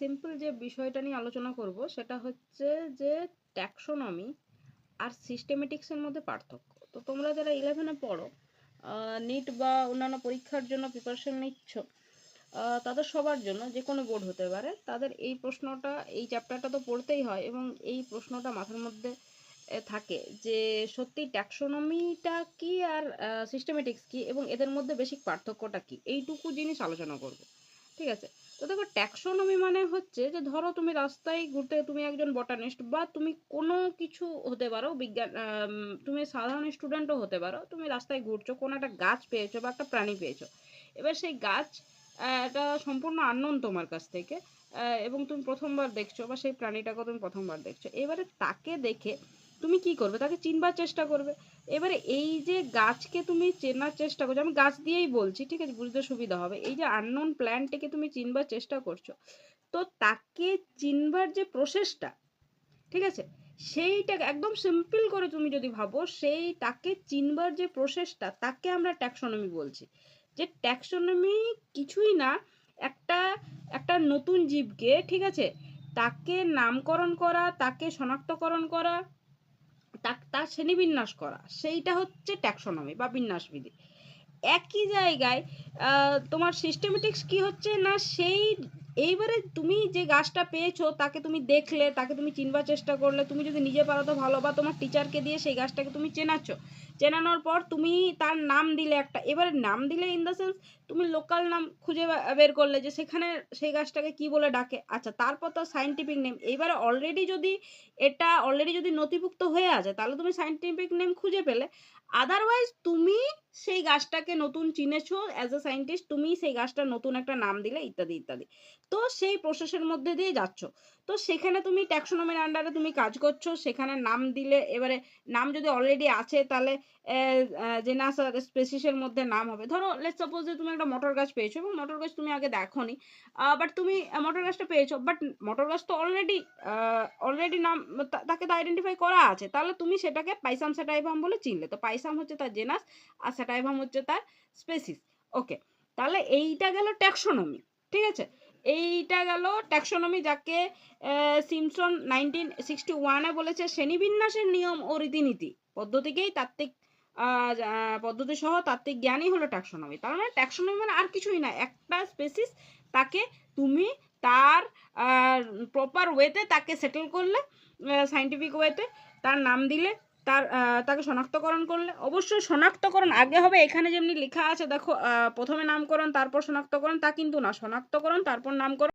Simple যে বিষয়টা নিয়ে আলোচনা করব সেটা হচ্ছে যে ট্যাক্সোনমি আর সিস্টেমেটিক্সের মধ্যে পার্থক্য। তো তোমরা যারা 11-এ পড়ো, নিট বা অন্যান্য পরীক্ষার জন্য প্রিপারেশন নিচ্ছ, তাদের সবার জন্য যে কোনো বোর্ড হতে পারে, তাদের এই প্রশ্নটা, এই চ্যাপ্টারটা তো পড়তেই হয় এবং এই প্রশ্নটা মাথার মধ্যে থাকে যে সত্যি ট্যাক্সোনমিটা কি আর সিস্টেমেটিক্স কি এবং এদের মধ্যে বেসিক পার্থক্যটা কি, এইটুকু জিনিস আলোচনা করব। ঠিক আছে? তো দেখো, ট্যাক্সোনমি মানে হচ্ছে যে ধরো তুমি রাস্তায় ঘুরতে, তুমি একজন বটানিস্ট বা তুমি কোনো কিছু হতে পারো, বিজ্ঞান, তুমি সাধারণ স্টুডেন্টও হতে পারো, তুমি রাস্তায় ঘুরছো, কোনো একটা গাছ পেয়েছো বা একটা প্রাণী পেয়েছো। এবার সেই গাছ এটা সম্পূর্ণ আননোন তোমার কাছ থেকে, এবং তুমি প্রথমবার দেখছো বা সেই প্রাণীটাকে তুমি প্রথমবার দেখছো। এবারে তাকে দেখে তুমি কি করবে? তাকে চিনবার চেষ্টা করবে। এবারে এই যে গাছকে তুমি চেনার চেষ্টা করছো, আমি গাছ দিয়েই বলছি, ঠিক আছে, বুঝতে সুবিধা হবে। এই যে আননোন প্ল্যান্টটাকে তুমি চিনবার চেষ্টা করছো, তো তাকে চিনবার যে প্রসেসটা, ঠিক আছে, সেইটা একদম সিম্পল করে তুমি যদি ভাবো, সেই তাকে চিনবার যে প্রসেসটা, তাকে আমরা ট্যাক্সোনমি বলছি। যে ট্যাক্সোনমি কিছুই না, একটা একটা নতুন জীবকে, ঠিক আছে, তাকে নামকরণ করা, তাকে শনাক্তকরণ করা, তার শ্রেণীবিন্যাস করা, সেইটা হচ্ছে ট্যাক্সোনমি বা বিন্যাসবিধি। একই জায়গায় তোমার সিস্টেমেটিক্স কি হচ্ছে না, সেই এইবারে তুমি যে গাছটা পেয়েছো, তাকে তুমি দেখলে, তাকে তুমি চিনবার চেষ্টা করলে, তুমি যদি নিজে পারো তো ভালো, বা তোমার টিচারকে দিয়ে সেই গাছটাকে তুমি চেনাচ্ছ, চেনানোর পর তুমি তার নাম দিলে একটা। এবারে নাম দিলে ইন দ্য সেন্স তুমি লোকাল নাম খুঁজে বের করলে যে সেখানে সেই গাছটাকে কি বলে ডাকে। আচ্ছা, তারপর তো সায়েন্টিফিক নেম। এইবারে অলরেডি যদি নথিভুক্ত হয়ে আছে, তাহলে তুমি সায়েন্টিফিক নেম খুঁজে পেলে। আদারওয়াইজ তুমি সেই গাছটাকে নতুন চিনেছো, অ্যাজ এ সায়েন্টিস্ট তুমি সেই গাছটার নতুন একটা নাম দিলে, ইত্যাদি ইত্যাদি। তো সেই প্রসেসের মধ্যে দিয়ে যাচ্ছ। তো সেখানে তুমি ট্যাক্সোনমির আন্ডারে তুমি কাজ করছো, সেখানে নাম দিলে, এবারে নাম যদি অলরেডি আছে তাহলে জেনাস আর স্পেসিসের মধ্যে নাম হবে। ধরো লেটস সাপোজ যে তুমি একটা মটর গাছ পেয়েছো এবং মটর গাছ তুমি আগে দেখোনি, বাট তুমি মটর গাছটা পেয়েছো, বাট মটর গাছ তো অলরেডি নাম, তাকে তো আইডেন্টিফাই করা আছে, তাহলে তুমি সেটাকে পাইসাম স্যাটাইভাম বলে চিনলে। তো পাইসাম হচ্ছে তার জেনাস আর স্যাটাইভাম হচ্ছে তার স্পেসিস। ওকে, তাহলে এইটা গেল ট্যাক্সোনমি। ঠিক আছে, এইটা গেল ট্যাক্সোনমি, যাকে সিমসন 1961-এ বলেছে শ্রেণীবিন্যাসের নিয়ম ও রীতিনীতি পদ্ধতিকেই তাত্ত্বিক পদ্ধতি সহ তাত্ত্বিক জ্ঞানই হলো ট্যাক্সোনমি। তার মানে ট্যাক্সোনমি মানে আর কিছুই না, একটা স্পেসিস, তাকে তুমি তার প্রপার ওয়েতে তাকে সেটেল করলে, সাইন্টিফিক ওয়েতে তার নাম দিলে, তাকে শনাক্তকরণ করলে। অবশ্যই শনাক্তকরণ আগে হবে, এখানে যেমনি লেখা আছে দেখো, প্রথমে নামকরণ তারপর শনাক্তকরণ, তা কিন্তু না, শনাক্তকরণ তারপর নামকরণ।